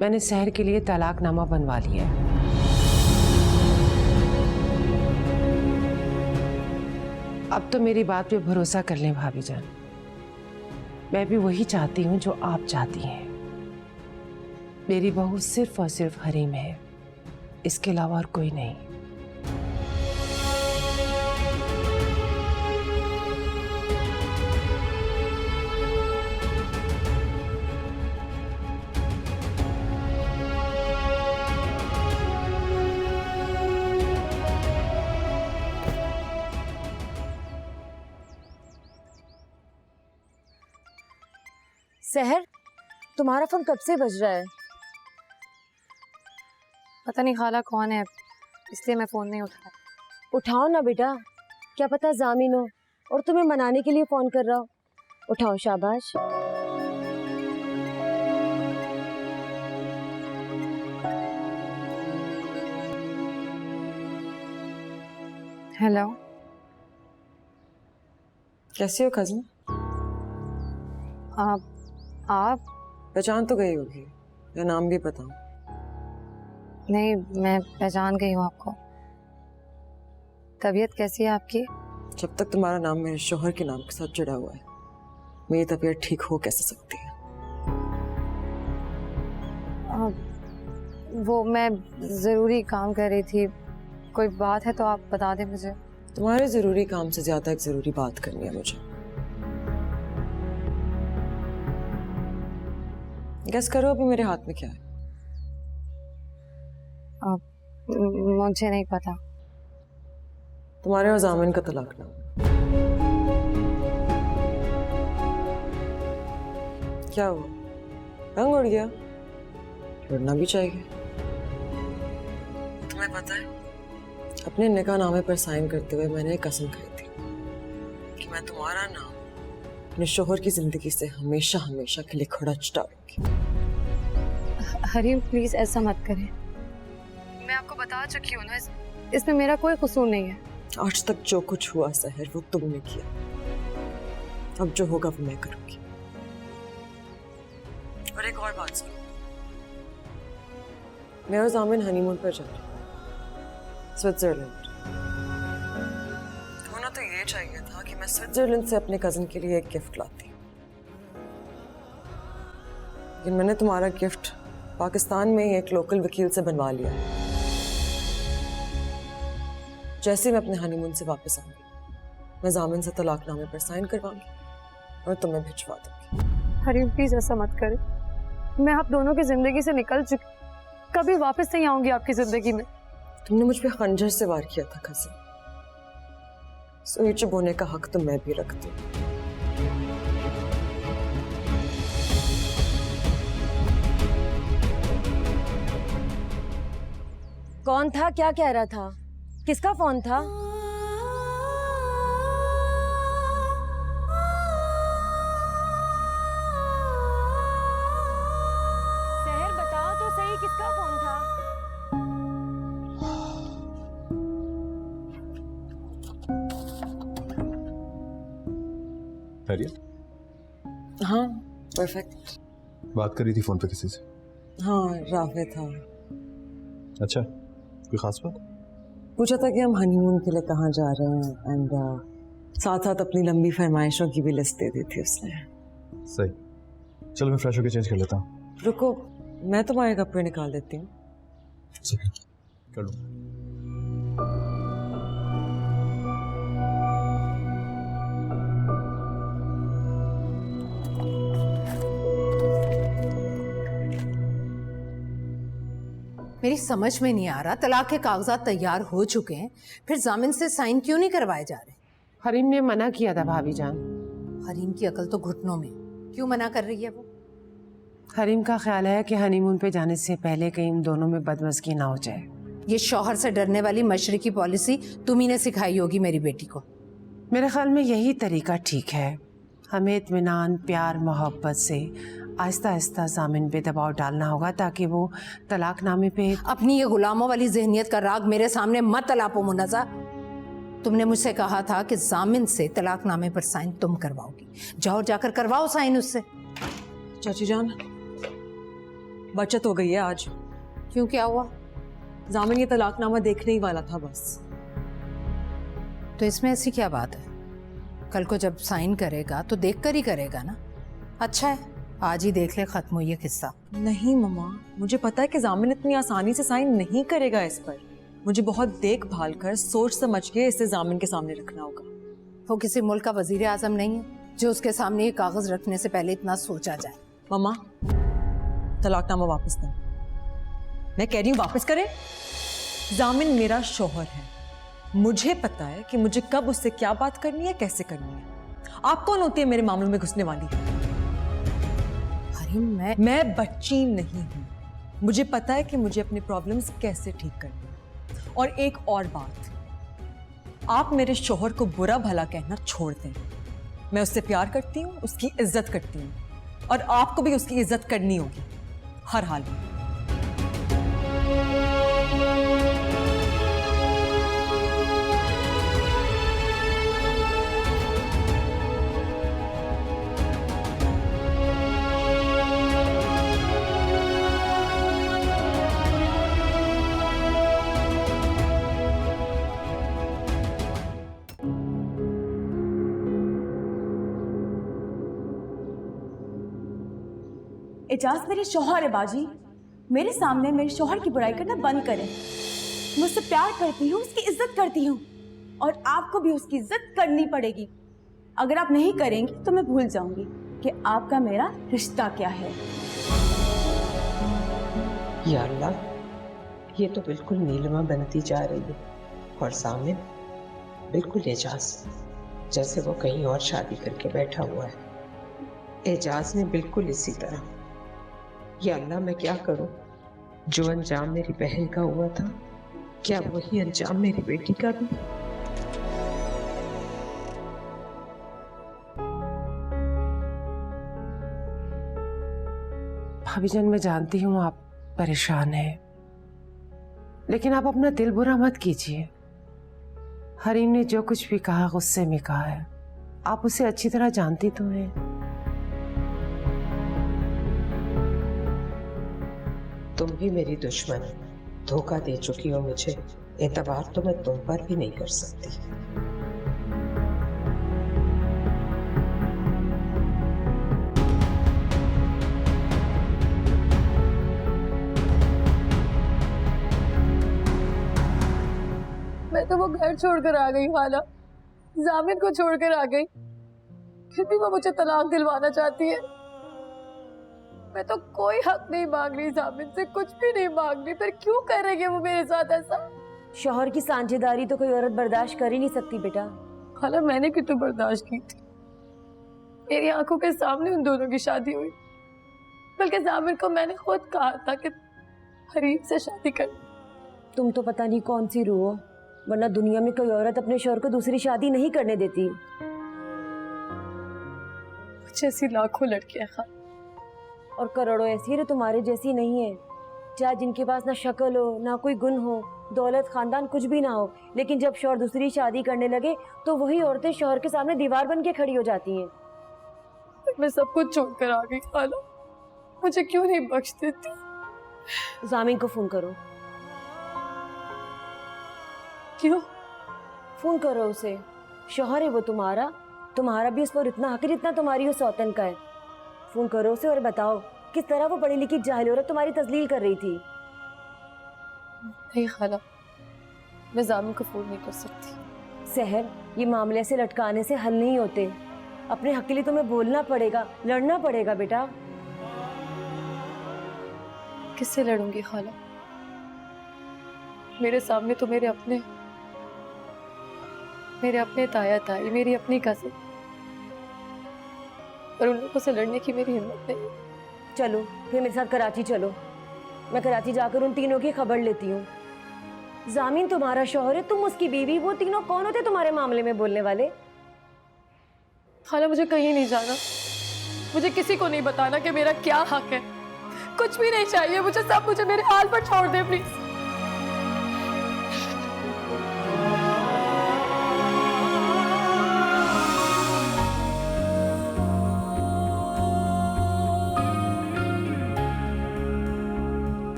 मैंने सहर के लिए तलाकनामा बनवा लिया है। अब तो मेरी बात पे भरोसा कर लें भाभी जान। मैं भी वही चाहती हूँ जो आप चाहती हैं। मेरी बहू सिर्फ और सिर्फ हरीम है, इसके अलावा और कोई नहीं। सहर, तुम्हारा फोन कब से बज रहा है? पता नहीं खाला कौन है, इसलिए मैं फोन नहीं उठाया। उठाओ ना बेटा, क्या पता जामिन हो और तुम्हें मनाने के लिए फोन कर रहा हो। उठाओ, शाबाश। हेलो, कैसी हो कज़न? आप? पहचान तो गई होगी, या नाम भी पता? नहीं, मैं पहचान गई हूँ आपको। तबीयत कैसी है आपकी? जब तक तुम्हारा नाम मेरे शोहर के नाम के साथ जुड़ा हुआ है, मेरी तबीयत ठीक हो कैसे सकती है? वो मैं ज़रूरी काम कर रही थी। कोई बात है तो आप बता दें मुझे। तुम्हारे जरूरी काम से ज्यादा एक जरूरी बात करनी है मुझे। गेस करो अभी मेरे हाथ में क्या है? मुझे नहीं पता। तुम्हारे और जामिन का तलाकनामा। क्या हुआ, रंग उड़ गया? उड़ना भी चाहिए। तुम्हें पता है, अपने निकाहनामे पर साइन करते हुए मैंने एक कसम खाई थी कि मैं तुम्हारा नाम अपने शोहर की जिंदगी से हमेशा हमेशा के लिए खड़च डालूंगी। हरीम प्लीज ऐसा मत करें, मैं आपको बता चुकी हूँ ना, इसमें मेरा कोई कसूर नहीं है। आज तक जो कुछ हुआ सहर, वो तुमने किया। अब जो होगा वो मैं करूंगी। और एक और बात सुनो, मैं और जामिन हनीमून पर जा रहे हैं, स्विट्जरलैंड। होना तो ये चाहिए था कि मैं स्विट्जरलैंड से अपने कजन के लिए एक गिफ्ट लाती, लेकिन मैंने तुम्हारा गिफ्ट पाकिस्तान में ही एक लोकल वकील से बनवा लिया। जैसे मैं अपने हनीमून से वापस आऊंगी, मैं जामिन से तलाकनामे पर साइन करवाऊंगी और तुम्हें भिजवा दूंगी। हरीम प्लीज ऐसा मत करें, मैं आप दोनों की जिंदगी से निकल चुकी, कभी वापस नहीं आऊंगी आपकी जिंदगी में। तुमने मुझ पे खंजर से वार किया था कज़न, सुई चुप होने का हक तो मैं भी रखती हूँ। कौन था, क्या कह रहा था, किसका फोन था? सहर बताओ तो सही, किसका फोन था? हाँ परफेक्ट। बात करी थी फोन पे किसी से? हाँ रावे था। अच्छा, कोई खास बात? पूछा था कि हम हनीमून के लिए कहाँ जा रहे हैं, एंड साथ साथ अपनी लंबी फरमाइशों की भी लिस्ट दे दी थी उसने। सही, चलो मैं फ्रेश होकर चेंज कर लेता हूँ। रुको, मैं तुम्हारे कपड़े निकाल देती हूँ। कर लूँ। मेरी समझ में नहीं आ रहा, तलाक के कागजात तैयार हो चुके हैं, फिर जामिन से साइन क्यों नहीं करवाए जा रहे? हरीम ने मना किया था भाभी जान। हरीम की अकल तो घुटनों में, क्यों मना कर रही है वो? हरीम का ख्याल है कि हनीमून पे जाने से पहले कहीं उन दोनों में बदमज़गी ना हो जाए। ये शौहर से डरने वाली मशरिकी पॉलिसी तुम ही ने सिखाई होगी मेरी बेटी को। मेरे ख्याल में यही तरीका ठीक है। हमें इत्मीनान, प्यार, मोहब्बत से आहिस्ता आहिस्ता जामिन पे दबाव डालना होगा ताकि वो तलाकनामे पे। अपनी ये गुलामों वाली जहनियत का राग मेरे सामने मत अलापो मुन्नज़ा। तुमने मुझसे कहा था कि जामिन से तलाकनामे पर साइन तुम करवाओगी, जाओ जाकर करवाओ साइन उससे। चाची जान, बचत हो गई है आज। क्यों, क्या हुआ? जामिन ये तलाकनामा देखने ही वाला था बस। तो इसमें ऐसी क्या बात है? कल को जब साइन करेगा तो देख कर ही करेगा ना। अच्छा है, आज ही देख ले, खत्म हो ये किस्सा। नहीं मम्मा, मुझे पता है कि जामिन इतनी आसानी से साइन नहीं करेगा इस पर। मुझे बहुत देखभाल कर सोच समझ के इसे जामिन के सामने रखना होगा। वो किसी मुल्क का वजीर आजम नहीं है जो उसके सामने ये कागज रखने से पहले इतना सोचा जाए। मम्मा, तलाकनामा वापस दें। मैं कह रही हूँ वापस करें। जामिन मेरा शौहर है, मुझे पता है कि मुझे कब उससे क्या बात करनी है, कैसे करनी है। आप कौन होती है मेरे मामलों में घुसने वाली? अरे मैं बच्ची नहीं हूं। मुझे पता है कि मुझे अपने प्रॉब्लम्स कैसे ठीक करनी है। और एक और बात, आप मेरे शौहर को बुरा भला कहना छोड़ दें। मैं उससे प्यार करती हूँ, उसकी इज्जत करती हूँ, और आपको भी उसकी इज्जत करनी होगी हर हाल में। एजाज मेरे शौहर है बाजी, मेरे सामने मेरे शौहर की बुराई करना बंद करें। मैं उससे प्यार करती हूँ, उसकी इज्जत करती हूँ, और आपको भी उसकी इज्जत करनी पड़ेगी। अगर आप नहीं करेंगी तो मैं भूल जाऊंगी कि आपका मेरा रिश्ता क्या है। या अल्लाह, ये तो बिल्कुल नीलिमा बनती जा रही है, और सामने बिल्कुल एजाज, जैसे वो कहीं और शादी करके बैठा हुआ है। एजाज ने बिल्कुल इसी तरह। या अल्लाह, मैं क्या करूं? जो अंजाम मेरी बहन का हुआ था, क्या वही अंजाम मेरी बेटी का भी? भाभी जान, मैं जानती हूँ आप परेशान हैं, लेकिन आप अपना दिल बुरा मत कीजिए। हरीम ने जो कुछ भी कहा गुस्से में कहा है, आप उसे अच्छी तरह जानती तो हैं। तुम भी मेरी दुश्मन, धोखा दे चुकी हो मुझे। एतबार तो मैं तुम पर भी नहीं कर सकती। मैं तो वो घर छोड़कर आ गई खाला, जामिन को छोड़कर आ गई, फिर भी वो मुझे तलाक दिलवाना चाहती है। मैं तो कोई हक नहीं मांग रही जामिन से, कुछ भी नहीं मांग रही, पर क्यों करेंगे वो मेरे साथ ऐसा? शौहर की साझेदारी तो कोई औरत बर्दाश्त कर ही नहीं सकती बेटा। खाला, मैंने कितनी बर्दाश्त की थी, मेरी आंखों के सामने उन दोनों की शादी हुई। बल्कि जामिन को मैंने खुद कहा था कि हरीम से शादी कर। तुम तो पता नहीं कौन सी रूह हो, वरना दुनिया में कोई औरत अपने शौहर को दूसरी शादी नहीं करने देती। मुझे ऐसी लाखों लड़कियां खाला, और करोड़ों ऐसी है जो तुम्हारे जैसी नहीं है, चाहे जिनके पास ना शक्ल हो, ना कोई गुण हो, दौलत खानदान कुछ भी ना हो, लेकिन जब शौहर दूसरी शादी करने लगे तो वही औरतें शौहर के सामने दीवार बन के खड़ी हो जाती हैं। मैं सब कुछ छोड़कर आ गई खाला, मुझे क्यों नहीं बख्श देती? जामिन को फोन करो। क्यों? फोन करो उसे, शौहर है वो तुम्हारा, तुम्हारा भी उस पर इतना हक जितना तुम्हारी उस सौतन का है। फोन करो उसे और बताओ किस तरह वो पढ़ी लिखी जाहिल औरत तुम्हारी तजलील कर रही थी। नहीं खाला, मैं जामिन को फोन नहीं कर सकती। सहर, ये मामले से लटकाने से हल नहीं होते, अपने हक के लिए तुम्हें बोलना पड़ेगा, लड़ना पड़ेगा बेटा। किससे लड़ूंगी खाला? मेरे सामने तो मेरे अपने ताया ताई, मेरी अपनी कज़न, और उन लोगों से लड़ने की मेरी हिम्मत नहीं। चलो फिर मेरे साथ कराची चलो, मैं कराची जाकर उन तीनों की खबर लेती हूँ। जामिन तुम्हारा शौहर है, तुम उसकी बीवी, वो तीनों कौन होते तुम्हारे मामले में बोलने वाले? खाला, मुझे कहीं नहीं जाना, मुझे किसी को नहीं बताना कि मेरा क्या हक है, कुछ भी नहीं चाहिए मुझे, सब मुझे मेरे हाल पर छोड़ दे प्लीज।